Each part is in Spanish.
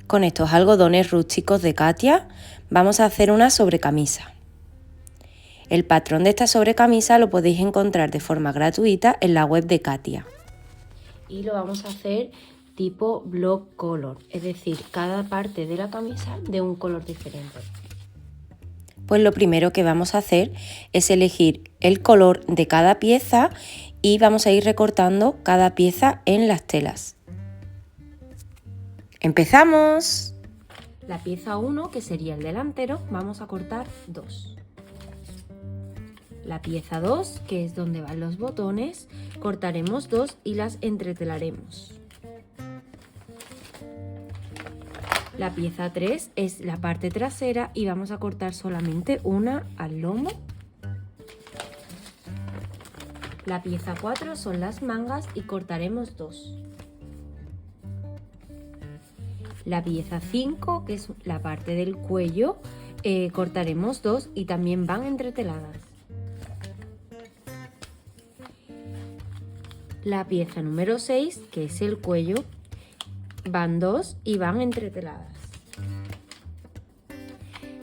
Con estos algodones rústicos de Katia vamos a hacer una sobrecamisa. El patrón de esta sobrecamisa lo podéis encontrar de forma gratuita en la web de Katia. Y lo vamos a hacer tipo block color, es decir, cada parte de la camisa de un color diferente. Pues lo primero que vamos a hacer es elegir el color de cada pieza y vamos a ir recortando cada pieza en las telas. ¡Empezamos! La pieza 1, que sería el delantero, vamos a cortar 2. La pieza 2, que es donde van los botones, cortaremos 2 y las entretelaremos. La pieza 3 es la parte trasera y vamos a cortar solamente una al lomo. La pieza 4 son las mangas y cortaremos 2. La pieza 5, que es la parte del cuello, cortaremos 2 y también van entreteladas. La pieza número 6, que es el cuello, van 2 y van entreteladas.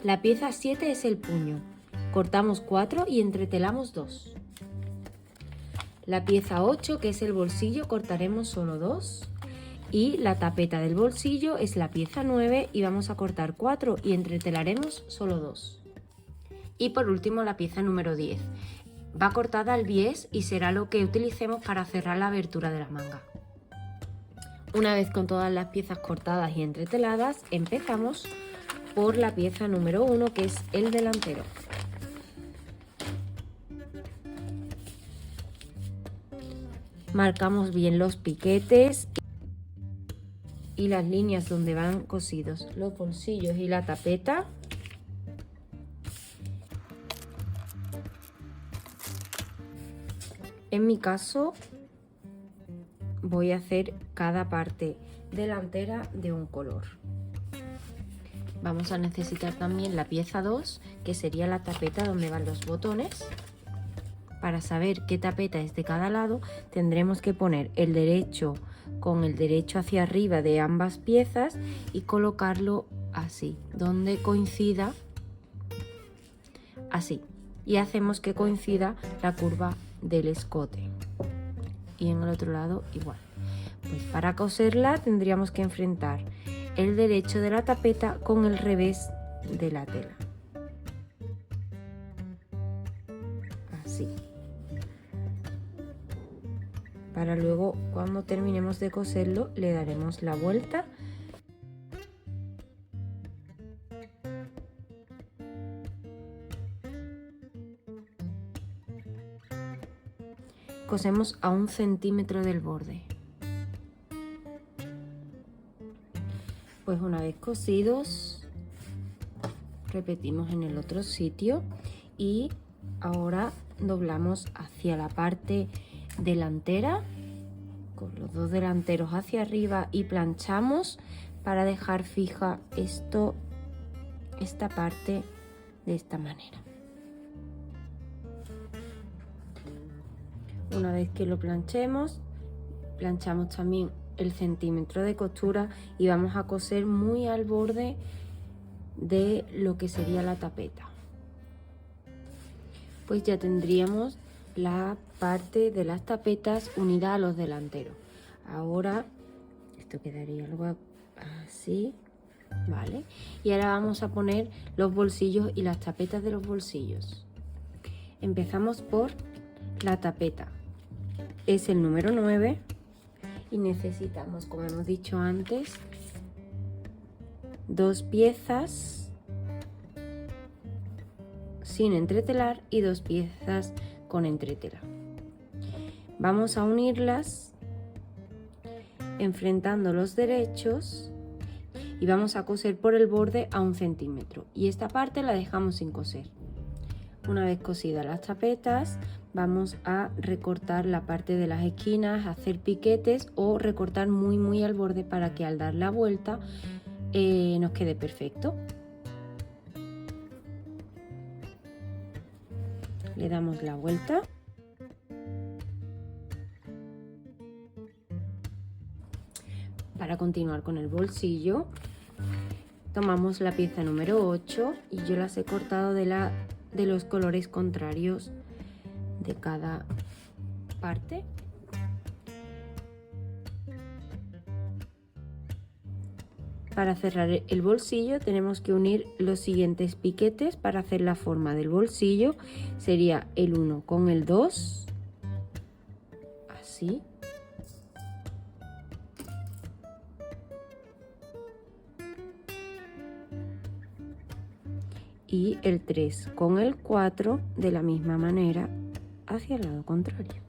La pieza 7 es el puño, cortamos 4 y entretelamos 2. La pieza 8, que es el bolsillo, cortaremos solo 2. Y la tapeta del bolsillo es la pieza 9 y vamos a cortar 4 y entretelaremos solo 2. Y por último la pieza número 10. Va cortada al bies y será lo que utilicemos para cerrar la abertura de la manga. Una vez con todas las piezas cortadas y entreteladas, empezamos por la pieza número 1, que es el delantero. Marcamos bien los piquetes y las líneas donde van cosidos los bolsillos y la tapeta. En mi caso voy a hacer cada parte delantera de un color. Vamos a necesitar también la pieza 2, que sería la tapeta donde van los botones. Para saber qué tapeta es de cada lado, tendremos que poner el derecho con el derecho hacia arriba de ambas piezas y colocarlo así, donde coincida, así. Y hacemos que coincida la curva del escote. Y en el otro lado igual. Pues para coserla tendríamos que enfrentar el derecho de la tapeta con el revés de la tela. Así. Para luego, cuando terminemos de coserlo, le daremos la vuelta . Cosemos a 1 centímetro del borde. Pues una vez cosidos, repetimos en el otro sitio y ahora doblamos hacia la parte delantera con los dos delanteros hacia arriba y planchamos para dejar fija esta parte de esta manera. Una vez que lo planchemos, planchamos también el centímetro de costura y vamos a coser muy al borde de lo que sería la tapeta. Pues ya tendríamos la parte de las tapetas unida a los delanteros. Ahora esto quedaría algo así, ¿vale? Y ahora vamos a poner los bolsillos y las tapetas de los bolsillos. Empezamos por la tapeta. Es el número 9 y necesitamos, como hemos dicho antes, 2 piezas sin entretelar y 2 piezas con entretela. Vamos a unirlas enfrentando los derechos y vamos a coser por el borde a 1 centímetro y esta parte la dejamos sin coser. Una vez cosidas las tapetas, vamos a recortar la parte de las esquinas, hacer piquetes o recortar muy al borde para que al dar la vuelta nos quede perfecto. Le damos la vuelta. Para continuar con el bolsillo, tomamos la pieza número 8 y yo las he cortado de los colores contrarios de cada parte. Para cerrar el bolsillo tenemos que unir los siguientes piquetes para hacer la forma del bolsillo. Sería el 1 con el 2, así. Y el 3 con el 4 de la misma manera hacia el lado contrario.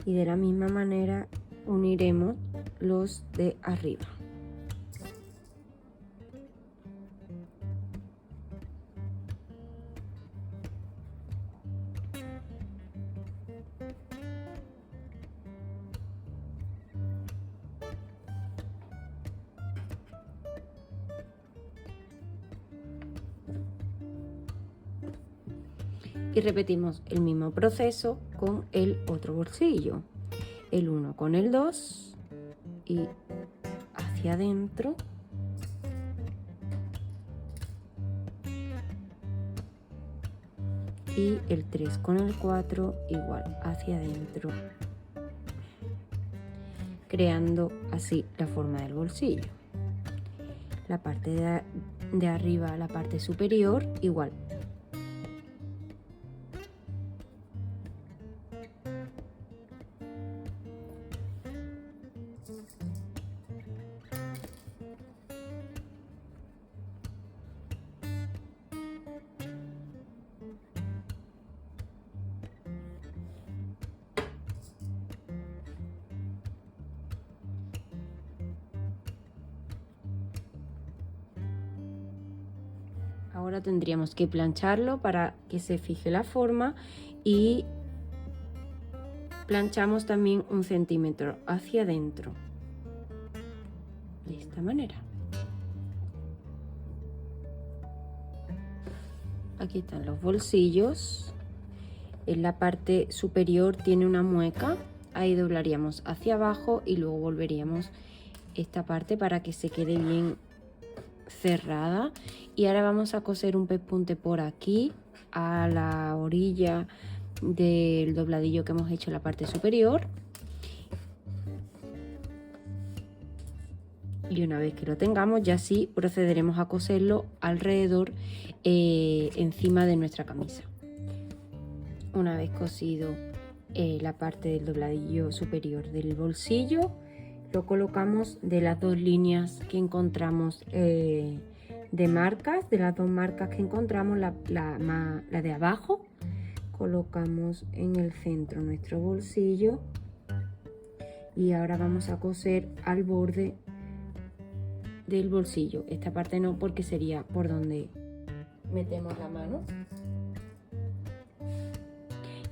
Y de la misma manera uniremos los de arriba. Y repetimos el mismo proceso con el otro bolsillo. El 1 con el 2 y hacia adentro. Y el 3 con el 4 igual hacia adentro. Creando así la forma del bolsillo. La parte de arriba, la parte superior, igual. Ahora tendríamos que plancharlo para que se fije la forma y planchamos también 1 centímetro hacia adentro, de esta manera. Aquí están los bolsillos. En la parte superior tiene una mueca, ahí doblaríamos hacia abajo y luego volveríamos esta parte para que se quede bien cerrada. Y ahora vamos a coser un pespunte por aquí a la orilla del dobladillo que hemos hecho en la parte superior. Y una vez que lo tengamos, ya sí procederemos a coserlo alrededor, encima de nuestra camisa. Una vez cosido la parte del dobladillo superior del bolsillo, lo colocamos de las dos líneas que encontramos de marcas, de las dos marcas que encontramos, la de abajo, colocamos en el centro nuestro bolsillo y ahora vamos a coser al borde del bolsillo. Esta parte no, porque sería por donde metemos la mano.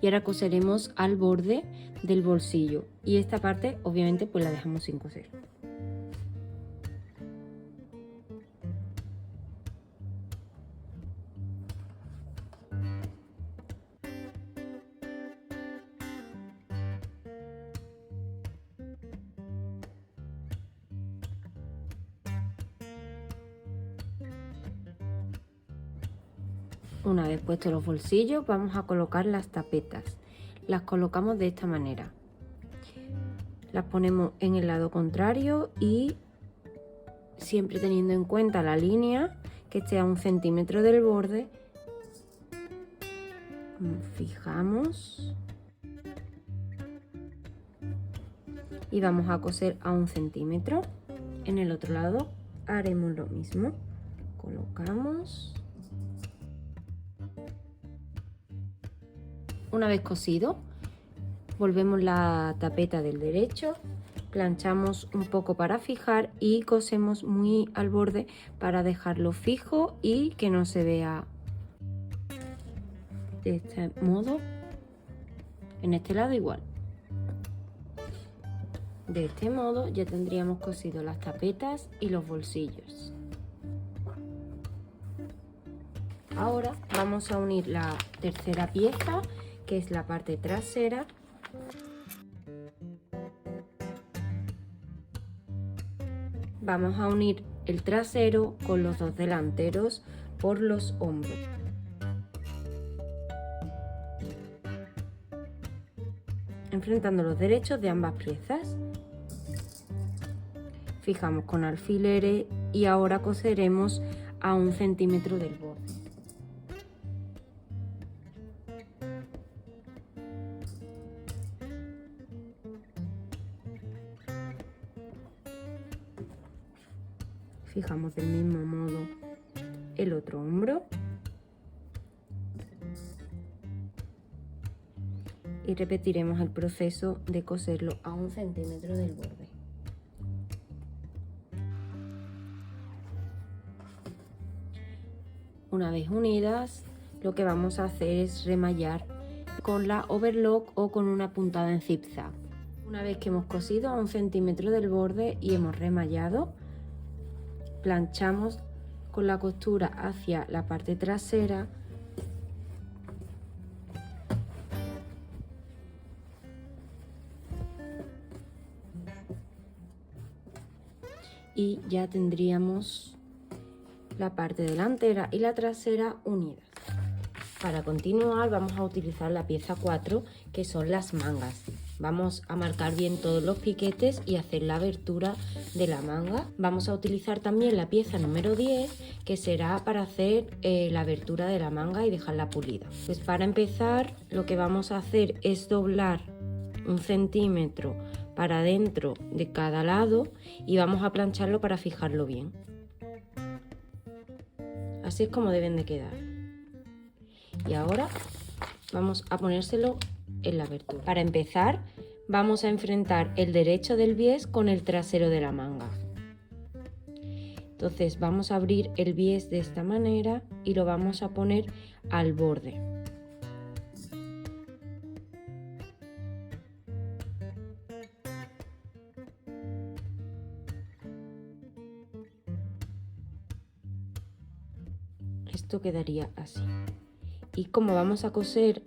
Y ahora coseremos al borde del bolsillo y esta parte obviamente pues la dejamos sin coser. Una vez puestos los bolsillos, vamos a colocar las tapetas. Las colocamos de esta manera. Las ponemos en el lado contrario y siempre teniendo en cuenta la línea que esté a 1 centímetro del borde. Fijamos y vamos a coser a 1 centímetro. En el otro lado haremos lo mismo. Colocamos. Una vez cosido, volvemos la tapeta del derecho, planchamos un poco para fijar y cosemos muy al borde para dejarlo fijo y que no se vea de este modo. En este lado igual. De este modo ya tendríamos cosido las tapetas y los bolsillos. Ahora vamos a unir la tercera pieza, que es la parte trasera. Vamos a unir el trasero con los dos delanteros por los hombros. Enfrentando los derechos de ambas piezas. Fijamos con alfileres y ahora coseremos a 1 centímetro del borde. Fijamos del mismo modo el otro hombro y repetiremos el proceso de coserlo a 1 centímetro del borde. Una vez unidas, lo que vamos a hacer es remallar con la overlock o con una puntada en zigzag. Una vez que hemos cosido a 1 centímetro del borde y hemos remallado, planchamos con la costura hacia la parte trasera y ya tendríamos la parte delantera y la trasera unidas. Para continuar vamos a utilizar la pieza 4, que son las mangas. Vamos a marcar bien todos los piquetes y hacer la abertura de la manga. Vamos a utilizar también la pieza número 10, que será para hacer la abertura de la manga y dejarla pulida. Pues para empezar, lo que vamos a hacer es doblar 1 centímetro para dentro de cada lado y vamos a plancharlo para fijarlo bien. Así es como deben de quedar. Y ahora vamos a ponérselo en la abertura. Para empezar, vamos a enfrentar el derecho del bies con el trasero de la manga. Entonces vamos a abrir el bies de esta manera y lo vamos a poner al borde. Esto quedaría así. Y como vamos a coser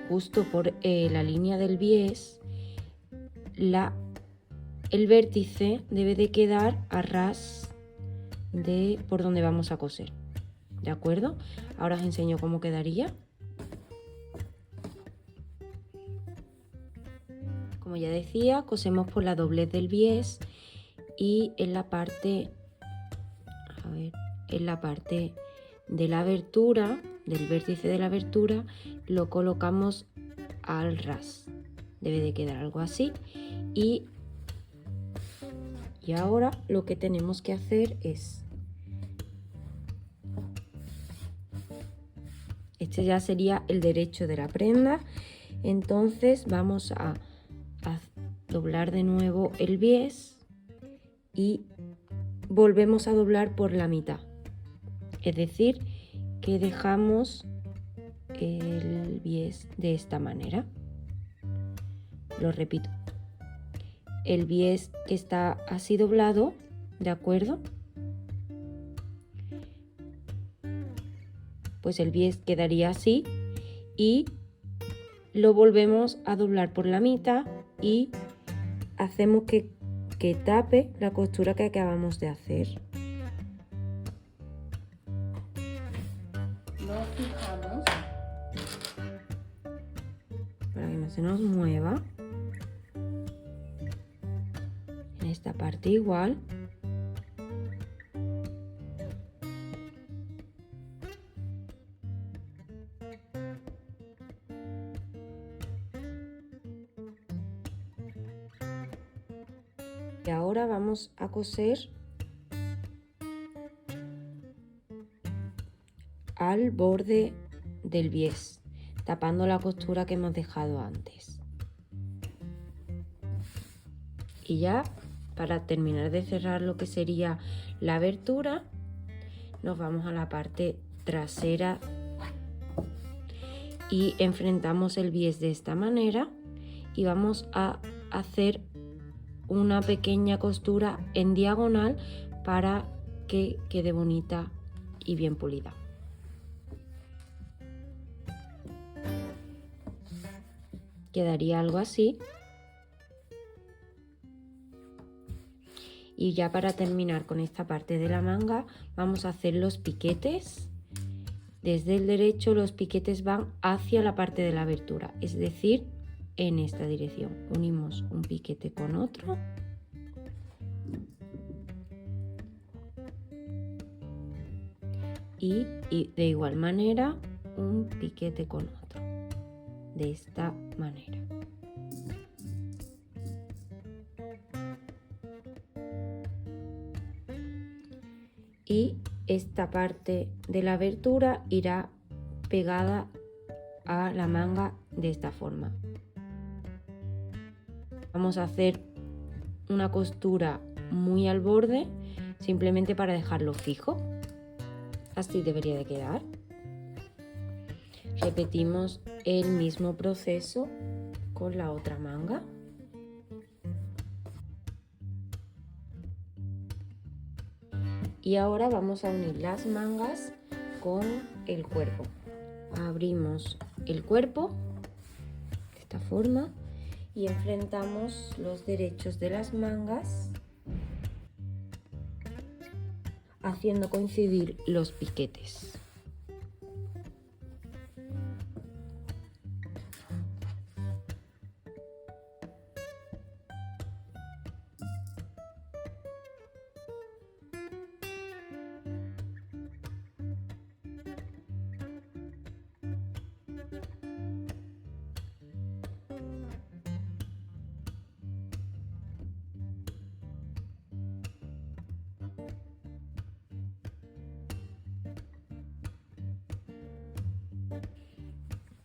justo por la línea del bies, el vértice debe de quedar a ras de por donde vamos a coser. ¿De acuerdo? Ahora os enseño cómo quedaría. Como ya decía, cosemos por la doblez del bies y en la parte, de la abertura, del vértice de la abertura, lo colocamos al ras. Debe de quedar algo así. Y ahora lo que tenemos que hacer es, este ya sería el derecho de la prenda, entonces vamos a doblar de nuevo el bies y volvemos a doblar por la mitad, es decir, que dejamos el bies de esta manera. Lo repito, el bies que está así doblado, ¿de acuerdo? Pues el bies quedaría así y lo volvemos a doblar por la mitad y hacemos que tape la costura que acabamos de hacer. Nos fijamos para que no se nos mueva. En esta parte igual. Y ahora vamos a coser al borde del bies, tapando la costura que hemos dejado antes. Y ya, para terminar de cerrar lo que sería la abertura, nos vamos a la parte trasera y enfrentamos el bies de esta manera y vamos a hacer una pequeña costura en diagonal para que quede bonita y bien pulida. Quedaría algo así. Y ya para terminar con esta parte de la manga vamos a hacer los piquetes. Desde el derecho los piquetes van hacia la parte de la abertura, es decir, en esta dirección. Unimos un piquete con otro. Y de igual manera un piquete con otro. De esta manera. Y esta parte de la abertura irá pegada a la manga de esta forma. Vamos a hacer una costura muy al borde, simplemente para dejarlo fijo. Así debería de quedar. Repetimos el mismo proceso con la otra manga. Y ahora vamos a unir las mangas con el cuerpo. Abrimos el cuerpo de esta forma y enfrentamos los derechos de las mangas haciendo coincidir los piquetes.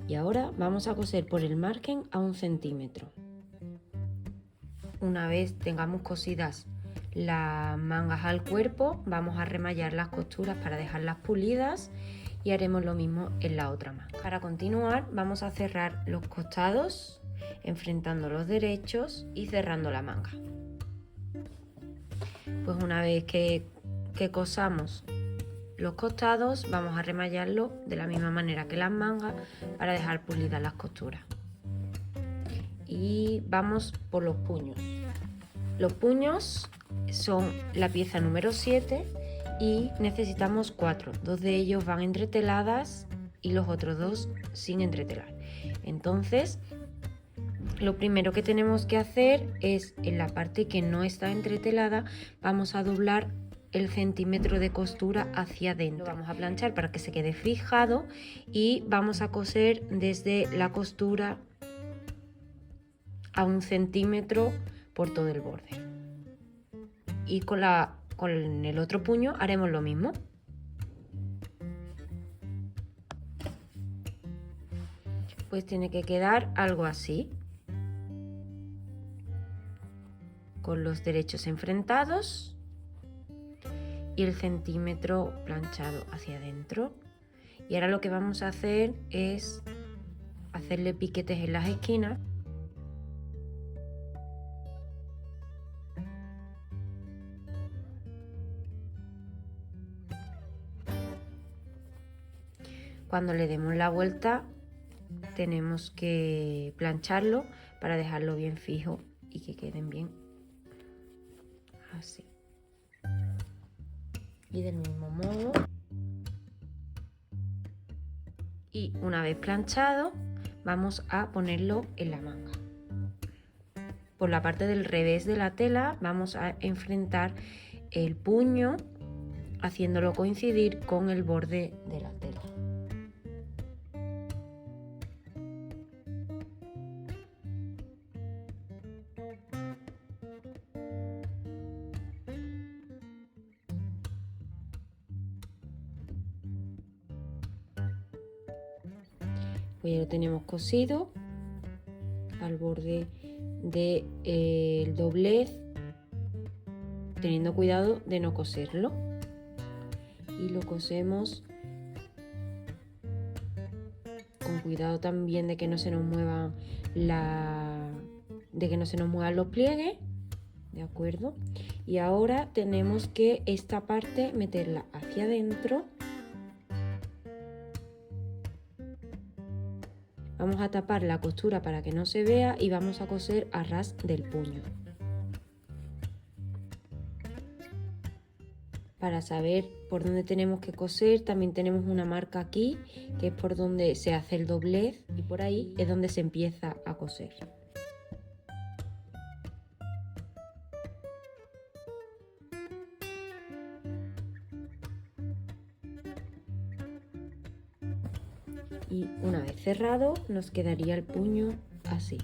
Y ahora vamos a coser por el margen a 1 centímetro. Una vez tengamos cosidas las mangas al cuerpo, vamos a remallar las costuras para dejarlas pulidas y haremos lo mismo en la otra manga. Para continuar vamos a cerrar los costados, enfrentando los derechos y cerrando la manga. Pues una vez que cosamos los costados, vamos a remallarlo de la misma manera que las mangas para dejar pulidas las costuras. Y vamos por los puños. Los puños son la pieza número 7 y necesitamos 4. 2 de ellos van entreteladas y los otros 2 sin entretelar. Entonces, lo primero que tenemos que hacer es, en la parte que no está entretelada, vamos a doblar el centímetro de costura hacia adentro. Lo vamos a planchar para que se quede fijado y vamos a coser desde la costura a 1 centímetro por todo el borde. Y con el otro puño haremos lo mismo. Pues tiene que quedar algo así, con los derechos enfrentados y el centímetro planchado hacia adentro. Y ahora lo que vamos a hacer es hacerle piquetes en las esquinas. Cuando le demos la vuelta tenemos que plancharlo para dejarlo bien fijo y que queden bien así. Y del mismo modo, y una vez planchado vamos a ponerlo en la manga. Por la parte del revés de la tela vamos a enfrentar el puño haciéndolo coincidir con el borde de la tela. Pues ya lo tenemos cosido al borde del doblez, teniendo cuidado de no coserlo, y lo cosemos con cuidado también de que no se nos muevan los pliegues, ¿de acuerdo? Y ahora tenemos que esta parte meterla hacia adentro. Vamos a tapar la costura para que no se vea y vamos a coser a ras del puño. Para saber por dónde tenemos que coser, también tenemos una marca aquí, que es por donde se hace el doblez, y por ahí es donde se empieza a coser. Y una vez cerrado, nos quedaría el puño así.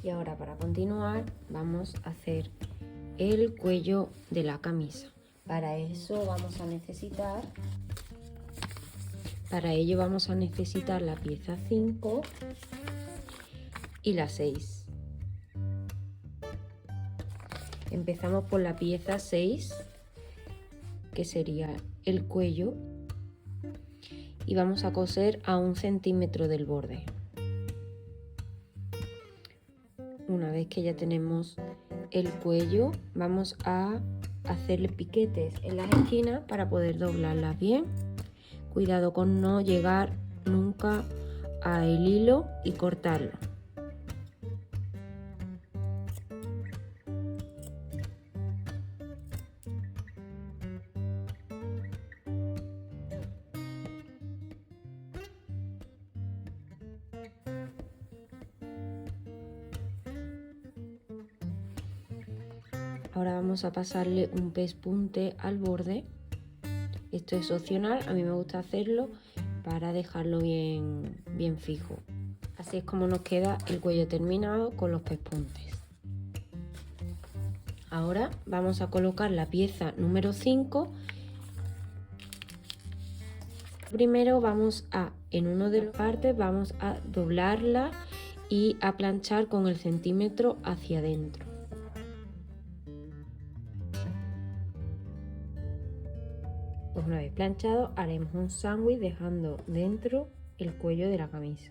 Y ahora, para continuar, vamos a hacer el cuello de la camisa. Para ello vamos a necesitar la pieza 5 y la 6. Empezamos por la pieza 6, que sería el cuello, y vamos a coser a 1 centímetro del borde. Una vez que ya tenemos el cuello, vamos a hacerle piquetes en las esquinas para poder doblarlas bien. Cuidado con no llegar nunca al hilo y cortarlo. Ahora vamos a pasarle un pespunte al borde. Esto es opcional, a mí me gusta hacerlo para dejarlo bien fijo. Así es como nos queda el cuello terminado con los pespuntes. Ahora vamos a colocar la pieza número 5. Primero en una de las partes vamos a doblarla y a planchar con el centímetro hacia adentro. Pues una vez planchado, haremos un sándwich dejando dentro el cuello de la camisa.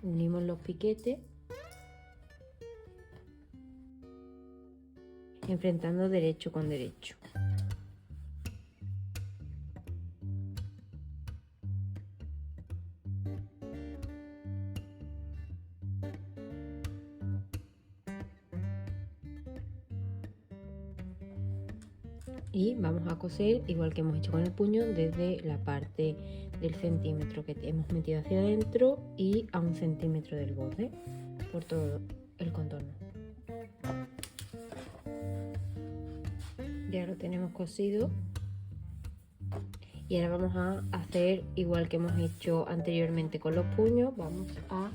Unimos los piquetes, enfrentando derecho con derecho. Y vamos a coser igual que hemos hecho con el puño, desde la parte del centímetro que hemos metido hacia adentro y a 1 centímetro del borde por todo el contorno. Ya lo tenemos cosido y ahora vamos a hacer igual que hemos hecho anteriormente con los puños. Vamos a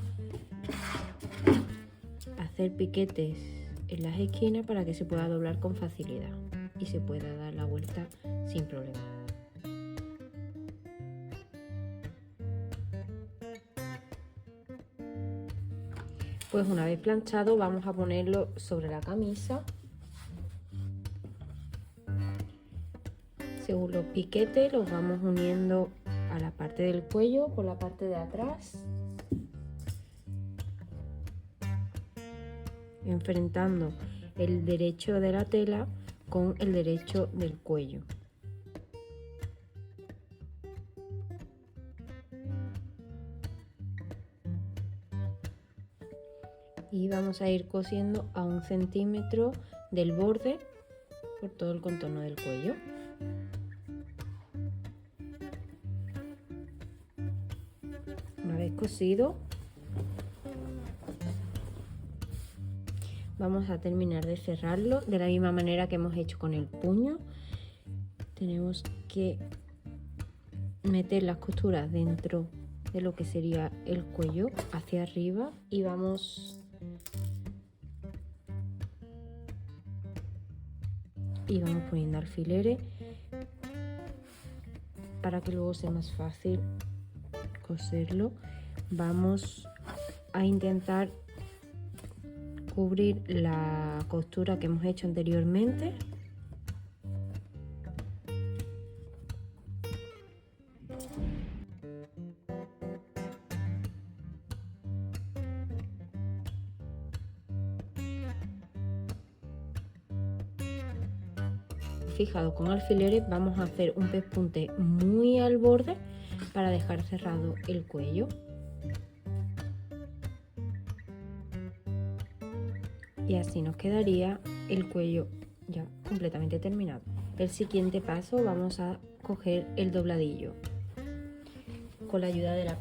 hacer piquetes en las esquinas para que se pueda doblar con facilidad y se pueda dar la vuelta sin problema. Pues una vez planchado, vamos a ponerlo sobre la camisa. Según los piquetes los vamos uniendo a la parte del cuello por la parte de atrás, enfrentando el derecho de la tela con el derecho del cuello. Y vamos a ir cosiendo a 1 centímetro del borde por todo el contorno del cuello. Una vez cosido, vamos a terminar de cerrarlo de la misma manera que hemos hecho con el puño. Tenemos que meter las costuras dentro de lo que sería el cuello hacia arriba y vamos poniendo alfileres para que luego sea más fácil coserlo. Vamos a intentar cubrir la costura que hemos hecho anteriormente. fijado con alfileres, vamos a hacer un pespunte muy al borde para dejar cerrado el cuello. Y así nos quedaría el cuello ya completamente terminado. El siguiente paso, vamos a coger el dobladillo. Con la ayuda de la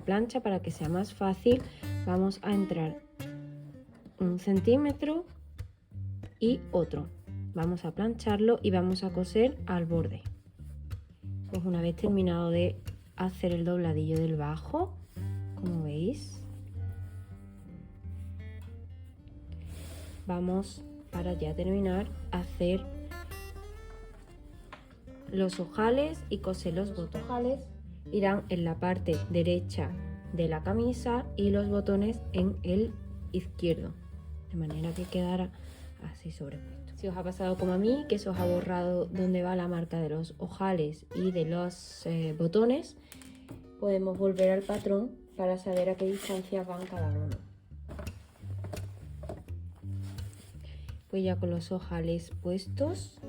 plancha, para que sea más fácil, vamos a entrar 1 centímetro y otro. Vamos a plancharlo y vamos a coser al borde. Pues una vez terminado de hacer el dobladillo del bajo, como veis, vamos, para ya terminar, a hacer los ojales y coser los botones. Los ojales irán en la parte derecha de la camisa y los botones en el izquierdo, de manera que quedará así sobrepuesto. Si os ha pasado como a mí, que se os ha borrado donde va la marca de los ojales y de los botones, podemos volver al patrón para saber a qué distancia van cada uno. Pues ya con los ojales puestos,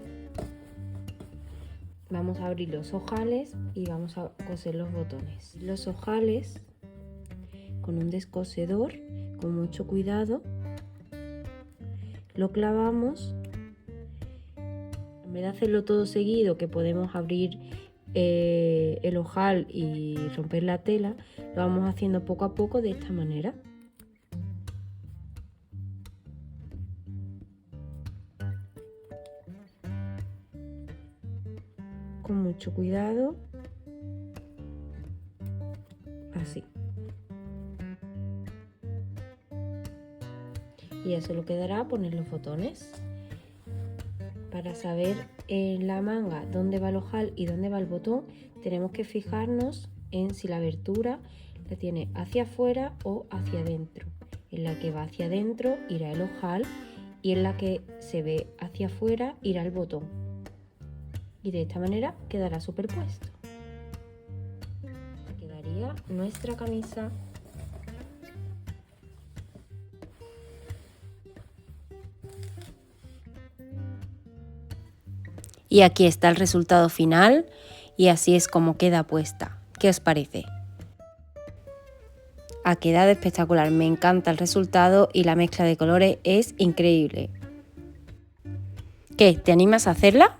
vamos a abrir los ojales y vamos a coser los botones. Los ojales, con un descosedor, con mucho cuidado, lo clavamos. En vez de hacerlo todo seguido, que podemos abrir el ojal y romper la tela, lo vamos haciendo poco a poco de esta manera. Con mucho cuidado, así. Y ya solo quedará poner los botones. Para saber en la manga dónde va el ojal y dónde va el botón, tenemos que fijarnos en si la abertura la tiene hacia afuera o hacia adentro. En la que va hacia adentro irá el ojal y en la que se ve hacia afuera irá el botón. Y de esta manera quedará superpuesto. Quedaría nuestra camisa. Y aquí está el resultado final y así es como queda puesta. ¿Qué os parece? Ha quedado espectacular, me encanta el resultado y la mezcla de colores es increíble. ¿Qué? ¿Te animas a hacerla?